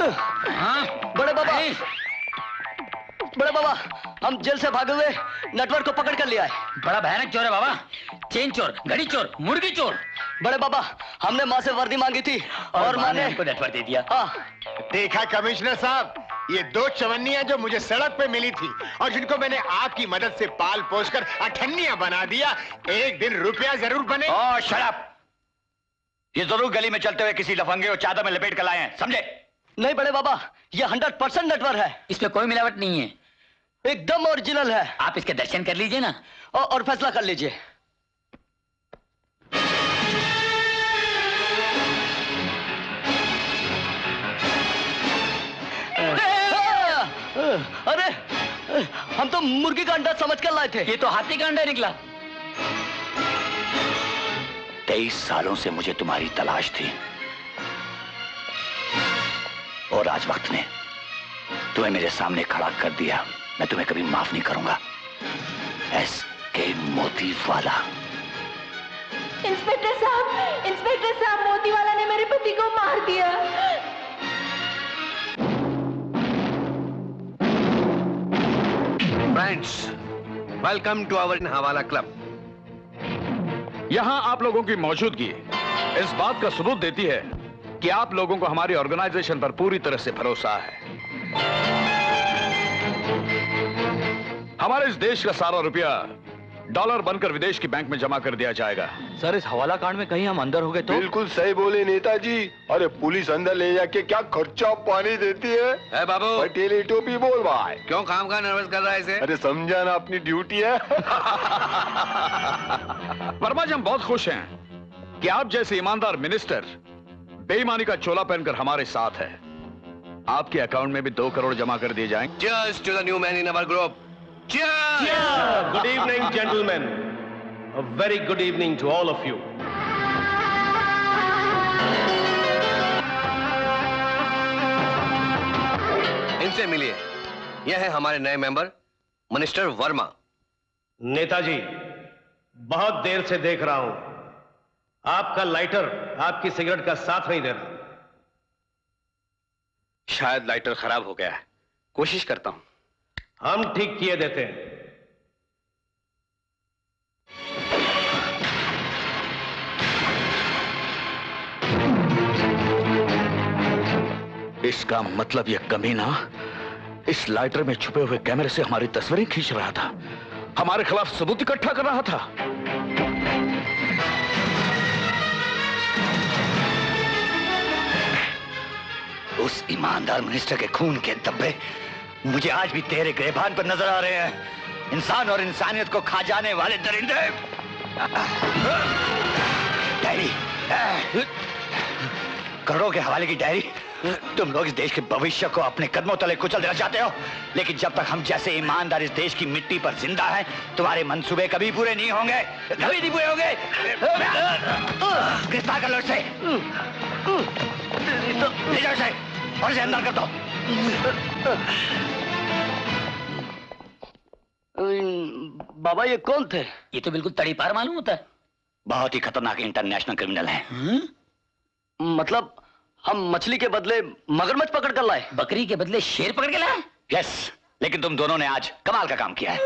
बड़े बाबा, बड़े बाबा, हम जेल से भागे हुए नेटवर्क को पकड़ कर लिया है। बड़ा भयानक चोर है बाबा, चेन चोर, घड़ी चोर, मुर्गी चोर। बड़े बाबा, हमने माँ से वर्दी मांगी थी और माँ ने हमको नेटवर्क दे दिया। हाँ। देखा कमिश्नर साहब, ये दो चवन्नियां जो मुझे सड़क पे मिली थी और जिनको मैंने आपकी मदद से पाल पोस कर अठन्नियां बना दिया, एक दिन रुपया जरूर बने। ओह शट अप! ये जरूर गली में चलते हुए किसी लफंगे और चादर में लपेट कर लाए हैं, समझे? नहीं बड़े बाबा, ये 100% नेटवर्क है। इसमें कोई मिलावट नहीं है, एकदम ओरिजिनल है। आप इसके दर्शन कर लीजिए ना और फैसला कर लीजिए। अरे, हम तो मुर्गी का अंडा समझ कर लाए थे। ये तो हाथी का अंडा निकला। 23 सालों से मुझे तुम्हारी तलाश थी और आज वक्त ने तुम्हें मेरे सामने खड़ा कर दिया। मैं तुम्हें कभी माफ नहीं करूंगा। एस.के. मोतीवाला। इंस्पेक्टर साहब, मोतीवाला ने मेरे पति को मार दिया। फ्रेंड्स, वेलकम टू आवर हवाला क्लब। यहां आप लोगों की मौजूदगी इस बात का सबूत देती है कि आप लोगों को हमारी ऑर्गेनाइजेशन पर पूरी तरह से भरोसा है। हमारे इस देश का सारा रुपया डॉलर बनकर विदेश की बैंक में जमा कर दिया जाएगा। सर, इस हवाला कांड में कहीं हम अंदर हो गए तो? बिल्कुल सही बोले नेताजी। अरे पुलिस अंदर ले जाके क्या खर्चा पानी देती है। ए बाबू, पटेली टोपी बोल भाई। क्यों काम का नर्वस कर रहा है इसे? अरे समझा ना, अपनी ड्यूटी है। वर्मा जी, हम बहुत खुश हैं कि आप जैसे ईमानदार मिनिस्टर बेईमानी का चोला पहनकर हमारे साथ है। आपके अकाउंट में भी 2 करोड़ जमा कर दिए जाएंगे। Cheers to the new man in our group. Cheers! Good evening, gentlemen. A very good evening to all of you. इनसे मिलिए। यह है हमारे नए मेंबर मिनिस्टर वर्मा। नेताजी, बहुत देर से देख रहा हूं आपका लाइटर आपकी सिगरेट का साथ नहीं दे रहा। शायद लाइटर खराब हो गया है, कोशिश करता हूं। हम ठीक किए देते हैं। इसका मतलब यह कमीना इस लाइटर में छुपे हुए कैमरे से हमारी तस्वीरें खींच रहा था, हमारे खिलाफ सबूत इकट्ठा कर रहा था। उस ईमानदार मिनिस्टर के खून के धब्बे मुझे आज भी तेरे गिरबान पर नजर आ रहे हैं। इंसान और इंसानियत को खा जाने वाले दरिंदे। डायरी, करोड़ों के हवाले की डायरी। तुम लोग इस देश के भविष्य को अपने कदमों तले कुचल देना चाहते हो, लेकिन जब तक हम जैसे ईमानदार इस देश की मिट्टी पर जिंदा हैं, तुम्हारे मंसूबे कभी पूरे नहीं होंगे, कभी नहीं पूरे होंगे। गिरफ्तार कर लो इसे, ले जाओ इसे और इसे अंदर कर दो। बाबा, ये कौन थे? ये तो बिल्कुल तड़ीपार मालूम होता है। बहुत ही खतरनाक इंटरनेशनल क्रिमिनल है। मतलब हम मछली के बदले मगरमच्छ पकड़ कर लाए, बकरी के बदले शेर पकड़ के लाए। यस, लेकिन तुम दोनों ने आज कमाल का काम किया है।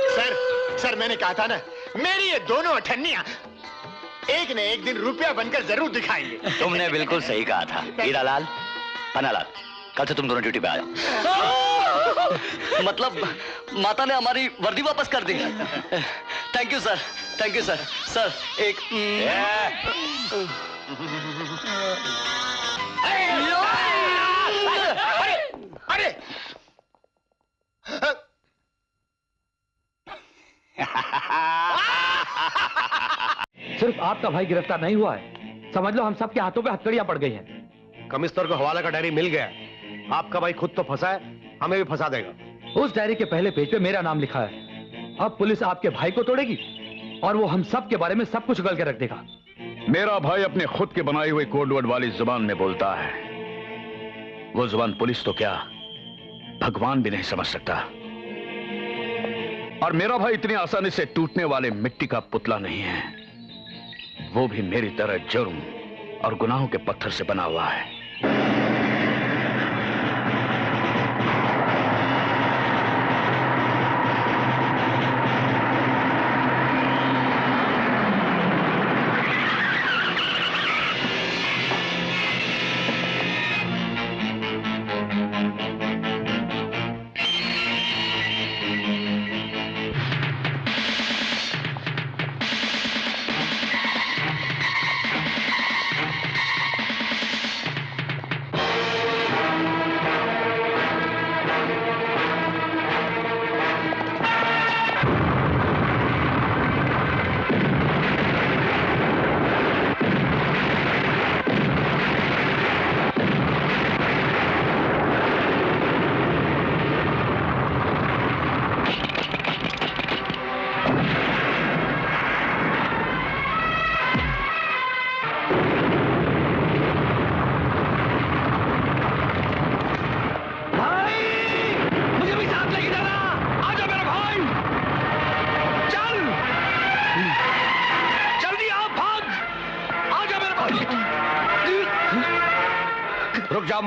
सर मैंने कहा था ना, मेरी ये दोनों अठन्नियां एक न एक दिन रुपया बनकर जरूर दिखाएंगे। तुमने बिल्कुल सही कहा था। हीरालाल, पन्नालाल, कल से तुम दोनों ड्यूटी पे आ जाओ। मतलब माता ने हमारी वर्दी वापस कर दी। Thank you sir, thank you sir. Sir एक अरे सिर्फ आपका भाई गिरफ्तार नहीं हुआ है, समझ लो हम सबके हाथों पे हथकड़ियां पड़ गई हैं। कमिश्नर को हवाला का डायरी मिल गया। आपका भाई खुद तो फंसा है, हमें भी फंसा देगा। उस डायरी के पहले पेज पे मेरा नाम लिखा है। अब पुलिस आपके भाई को तोड़ेगी और वो हम सब के बारे में सब कुछ उगल के रख देगा। मेरा भाई अपने खुद के बनाई हुई कोड वर्ड वाली जुबान में बोलता है। वो जुबान पुलिस तो क्या, भगवान भी नहीं समझ सकता। और मेरा भाई इतनी आसानी से टूटने वाले मिट्टी का पुतला नहीं है। वो भी मेरी तरह जुर्म और गुनाहों के पत्थर से बना हुआ है।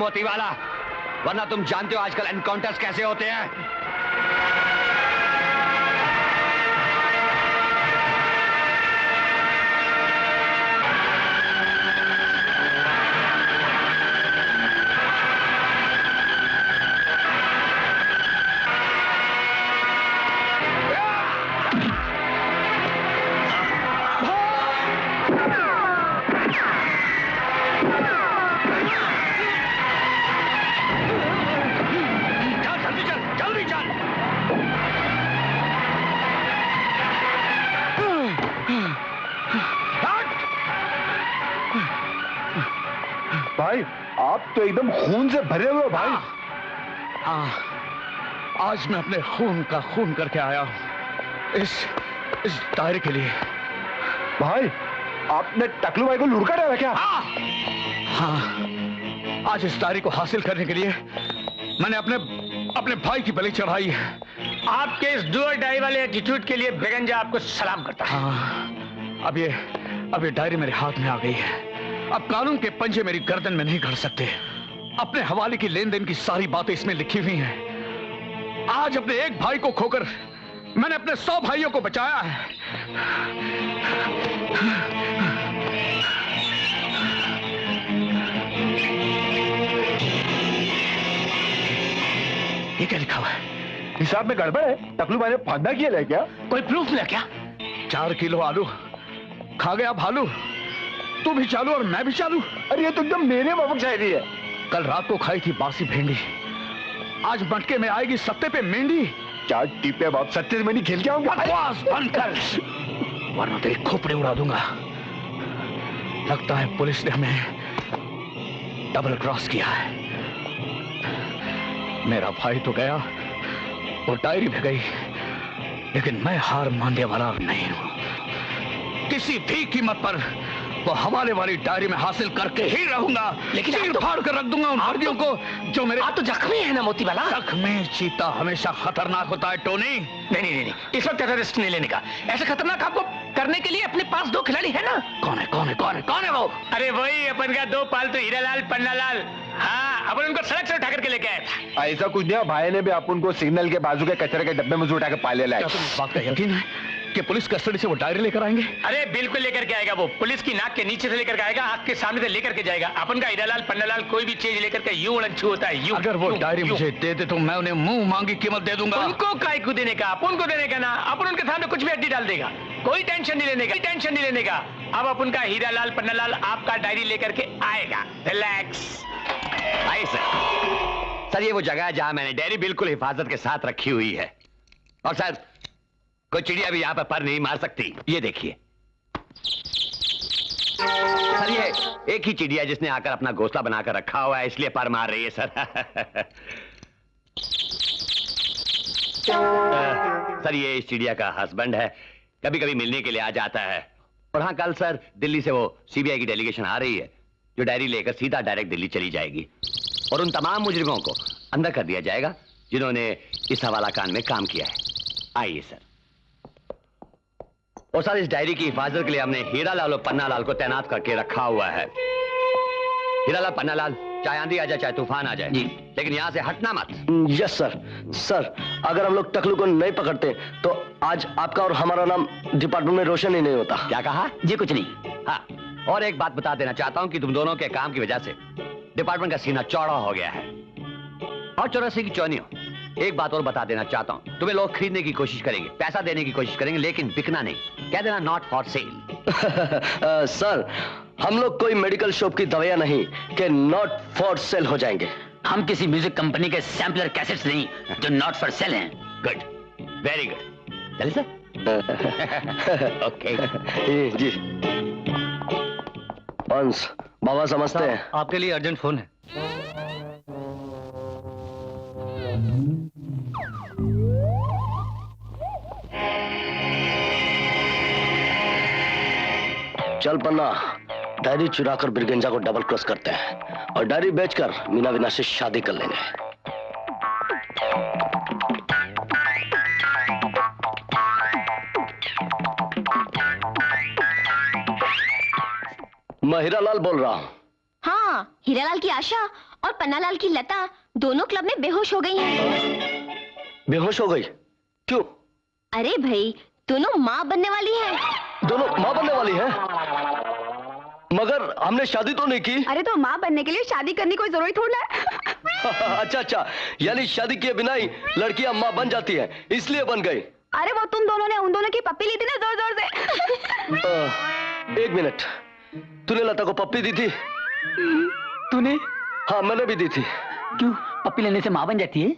मोती वाला, वरना तुम जानते हो आजकल एनकाउंटर्स कैसे होते हैं। भाई आप तो एकदम खून से भरे हुए हो भाई। आज मैं अपने खून का खून करके आया हूं इस डायरी के लिए। भाई आपने टकलू भाई को लुढ़का डाला क्या? हाँ, आज इस डायरी को हासिल करने के लिए मैंने अपने भाई की बलि चढ़ाई है। आपके इस डुअल डाई वाले एटीट्यूड के लिए बेगंजा आपको सलाम करता है। हाँ, अब ये डायरी मेरे हाथ में आ गई है। अब कानून के पंजे मेरी गर्दन में नहीं कर सकते। अपने हवाले की लेन देन की सारी बातें इसमें लिखी हुई हैं। आज अपने एक भाई को खोकर मैंने अपने 100 भाइयों को बचाया है। ये क्या लिखा हुआ है? हिसाब में गड़बड़ है। टकलू भाई ने फांदा किया है क्या? कोई प्रूफ मिला क्या? 4 किलो आलू खा गया भालू। तू भी चालू और मैं भी चालू। अरे ये तो एकदम मेरे माफक शायरी है। कल रात को खाई थी बासी भेंडी, आज मटके में आएगी सत्ते पे मेंढी। 4 टीपे बाप सत्ते से मैंने खेल के आऊंगा। बकवास बंद कर, वरना तेरे खोपड़े उड़ा दूंगा। लगता है पुलिस ने हमें डबल क्रॉस किया है। मेरा भाई तो गया, वो डायरी भी गई, लेकिन मैं हार मानने वाला नहीं हूं। किसी भी कीमत पर वो हवाले वाली डायरी में हासिल करके ही रहूंगा। लेकिन चीर फाड़ कर रख दूंगा उन वर्दियों को जो मेरे। आप तो जख्मी है ना मोती वाला। जख्मी चीता हमेशा खतरनाक होता है टोनी। नहीं, इस वक्त ऐसा रिस्क नहीं लेने का। ऐसा खतरनाक आपको करने के लिए अपने पास 2 खिलाड़ी है ना। कौन है वो? अरे वही अपन का 2 पालतू हीरालाल पन्नालाल। हाँ, अपन उनको सड़क से उठा करके लेके आया था। ऐसा कुछ नहीं, भाई ने भी अपन को सिग्नल के बाजू के कचरे के डब्बे में से उठा के पाले लाया। क्या तुम्हें इस बात का यकीन है कि पुलिस कस्टडी से वो डायरी लेकर आएंगे? अरे बिल्कुल लेकर के आएगा। वो पुलिस की नाक के नीचे से लेकर के आएगा, आंख के सामने से लेकर के जाएगा। अपन का हीरालाल पन्नालाल कोई भी चीज लेकर के यूं उड़न छू होता है। यूं। अगर वो डायरी मुझे दे दे तो मैं उन्हें मुंह मांगी कीमत दे दूंगा। उनको काय को देने का, अपन को देने का ना। अपन उनके सामने कुछ भी हड्डी डाल देगा। कोई टेंशन नहीं लेने का। अब अपन का हीरालाल पन्नालाल आपका डायरी लेकर के आएगा। रिलैक्स। आइए सर, ये वो जगह है जहां मैंने डायरी बिल्कुल हिफाजत के साथ रखी हुई है। और सर, कोई चिड़िया भी यहां पर नहीं मार सकती। ये देखिए सर, ये एक ही चिड़िया जिसने आकर अपना घोंसला बनाकर रखा हुआ है, इसलिए पर मार रही है सर। सर, ये इस चिड़िया का हस्बैंड है, कभी कभी मिलने के लिए आ जाता है। और हाँ, कल सर दिल्ली से वो सीबीआई की डेलीगेशन आ रही है, जो डायरी लेकर सीधा डायरेक्ट दिल्ली चली जाएगी और उन तमाम मुजरिमों को अंदर कर दिया जाएगा जिन्होंने इस हवाला कांड में काम किया है। आइए सर। और सर, इस डायरी की हिफाजत के लिए हमने हीरालाल और पन्नालाल को तैनात करके रखा हुआ है। हीरालाल, पन्नालाल, चाहे आंधी आ जाए चाहे तूफान आ जाए, लेकिन यहां से हटना मत। यस सर, अगर हम लोग टकलू को नहीं पकड़ते तो आज आपका और हमारा नाम डिपार्टमेंट में रोशन ही नहीं होता। क्या कहा? जी कुछ नहीं। हाँ, और एक बात बता देना चाहता हूं कि तुम दोनों के काम की वजह से डिपार्टमेंट का सीना चौड़ा हो गया है। और 84 की चौनियों, एक बात और बता देना चाहता हूं, तुम्हें लोग खरीदने की कोशिश करेंगे, पैसा देने की कोशिश करेंगे, लेकिन बिकना नहीं। कह देना नॉट फॉर सेल। सर, हम लोग कोई मेडिकल शॉप की दवाइयां नहीं कि नॉट फॉर सेल हो जाएंगे। हम किसी म्यूजिक कंपनी के सैम्पलर कैसेट्स नहीं जो नॉट फॉर सेल हैं। Good, very good. चलिए सर। ओके जी। पंस, बाबा समझते हैं। आपके लिए अर्जेंट फोन है। चल पन्ना, डायरी चुराकर बिरगंजा को डबल क्रॉस करते हैं और डायरी बेचकर मीना विना से शादी कर लेंगे। मैं हीरालाल बोल रहा हूँ। हाँ, हीरालाल की आशा और पन्नालाल की लता दोनों क्लब में बेहोश हो गई हैं। बेहोश हो गई? क्यों? अरे भाई, दोनों माँ बनने वाली हैं। दोनों माँ बनने वाली हैं? मगर हमने शादी तो नहीं की। अरे तो माँ बनने के लिए शादी करने की कोई जरूरत थोड़ी है। अच्छा अच्छा, यानी शादी किए बिना ही लड़कियां माँ बन जाती हैं, इसलिए बन गई। अरे वो तुम दोनों ने उन दोनों की पप्पी ली थी ना जोर जोर से। एक मिनट, तूने लता को पप्पी दी थी? तूने? हाँ मैंने भी दी थी। क्यों, पप्पी लेने से माँ बन जाती है?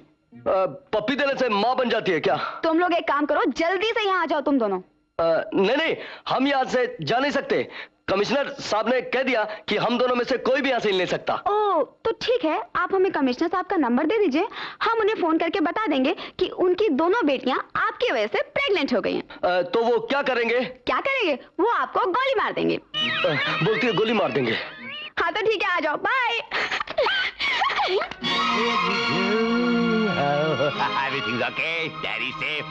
पप्पी देने से माँ बन जाती है क्या? तुम लोग एक काम करो, जल्दी से यहाँ आ जाओ तुम दोनों। नहीं नहीं, हम यहाँ से जा नहीं सकते। कमिश्नर साहब ने कह दिया कि हम दोनों में से कोई भी यहाँ से नहीं सकता। ओ तो ठीक है, आप हमें कमिश्नर साहब का नंबर दे दीजिए, हम उन्हें फोन करके बता देंगे कि उनकी दोनों बेटियां आपकी वजह से प्रेग्नेंट हो गई हैं। तो वो क्या करेंगे? क्या करेंगे? वो आपको गोली मार देंगे। बोलती है गोली मार देंगे? हाँ तो ठीक है, आ जाओ, bye. Everything's okay, Daddy safe.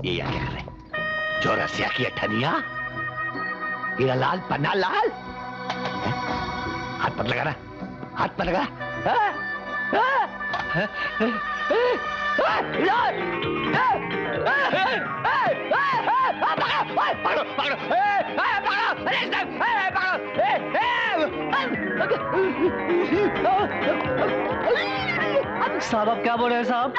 ये क्या कर रहे? चौरसिया की अठनिया, हीरा लाल, पन्ना लाल, हाथ पर लगा रहा, हाथ पर लगा साहब आप क्या बोल रहे हैं साहब?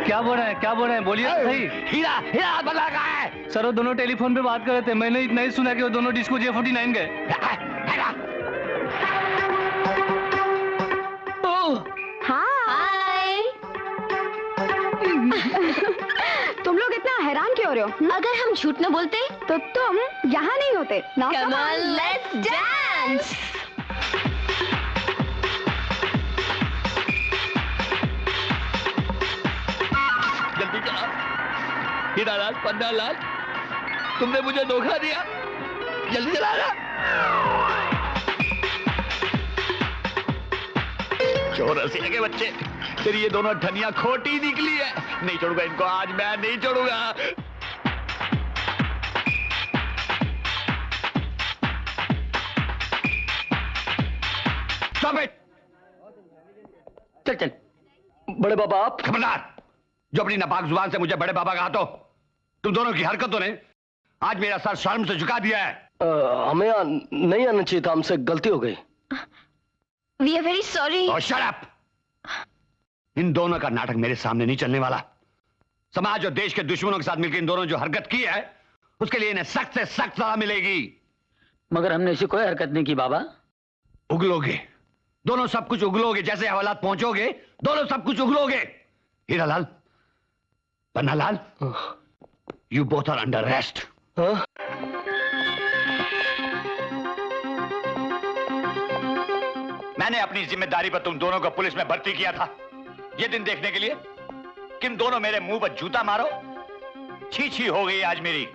क्या बोल रहे हैं, क्या बोल रहे हैं, बोलिए तो सही। हीरा हीरा बदला कहाँ है? सर वो दोनों टेलीफोन पे बात कर रहे थे, मैंने इतना ही सुना कि वो दोनों डिस्को J49 गए। हाय। तुम लोग इतना हैरान क्यों हो रहे हो? अगर हम झूठ न बोलते तो तुम यहाँ नहीं होते। Now Come on, let's dance. जल्दी चला। हीरा लाल, पन्ना लाल, तुमने मुझे धोखा दिया, जल्दी चला ना। चौरसिया के बच्चे, तेरी ये दोनों ठनियां खोटी निकली है। नहीं छोड़ूंगा इनको, आज मैं नहीं छोड़ूंगा। Stop it! चल चल। बड़े बाबा आप? खबरदार, जो अपनी नापाक जुबान से मुझे बड़े बाबा कहा तो तुम दोनों की हरकतों ने आज मेरा सर शर्म से झुका दिया है। हमें यहाँ नहीं आना चाहिए था, हमसे गलती हो गई। We are very sorry. और shut up! इन दोनों का नाटक मेरे सामने नहीं चलने वाला। समाज और देश के दुश्मनों के साथ मिलकर इन दोनों जो हरकत की है उसके लिए इन्हें सख्त से सख्त सजा मिलेगी। मगर हमने ऐसी कोई हरकत नहीं की बाबा। उगलोगे दोनों, सब कुछ उगलोगे। जैसे हवालात पहुंचोगे दोनों सब कुछ उगलोगे। Hiralal, Pannalal, you both are under arrest. मैंने अपनी जिम्मेदारी पर तुम दोनों को पुलिस में भर्ती किया था, ये दिन देखने के लिए कि तुम दोनों मेरे मुंह पर जूता मारो। छी छी हो गई आज मेरी।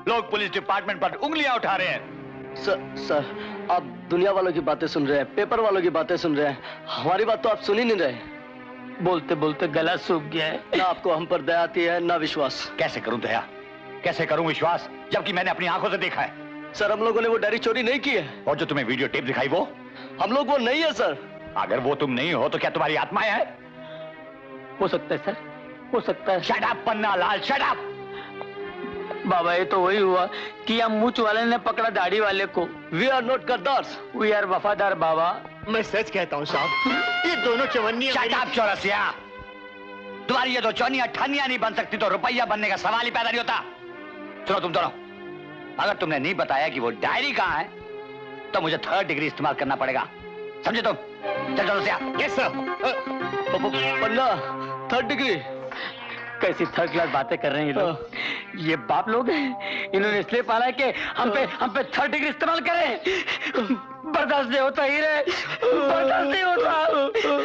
लोग पुलिस डिपार्टमेंट पर उंगलियां उठा रहे हैं। सर, आप दुनिया वालों की बातें सुन रहे हैं, पेपर वालों की बातें सुन रहे हैं, हमारी बात तो आप सुन ही नहीं रहे। बोलते बोलते गला सूख गया है। ना आपको हम पर दया आती है, ना विश्वास। कैसे करूं दया, कैसे करूं विश्वास, जबकि मैंने अपनी आंखों से देखा है। सर हम लोगों ने वो डायरी चोरी नहीं की है। और जो तुम्हें वीडियो टेप दिखाई वो हम लोग वो नहीं है सर। अगर वो तुम नहीं हो तो क्या तुम्हारी आत्माएं हैं? हो सकता है सर, हो सकता है। Shut up Panna Lal, shut up. बाबा ये तो वही हुआ कि हम मूछ वाले ने पकड़ा दाढ़ी वाले को। वी आर नॉट गद्दार्स, वी आर वफादार बाबा। मैं सच कहता हूँ साहब, ये दोनों चवन्नियां। शट अप चौरसिया, तुम्हारी ये दो चौनियां ठनियां नहीं बन सकती तो रुपया बनने का सवाल ही पैदा नहीं होता। सुनो तुम दोनों, अगर तुमने नहीं बताया कि वो डायरी कहाँ है तो मुझे 3rd डिग्री इस्तेमाल करना पड़ेगा, समझे तुम? चल Chaurasia. Yes sir. Panna 3rd degree? कैसी 3rd क्लास बातें कर रहे हैं ये लोग। ये बाप लोग हैं, इन्होंने इसलिए पाला है कि हम पे 3rd डिग्री इस्तेमाल करें। बर्दाश्त नहीं होता ही रे, बर्दाश्त नहीं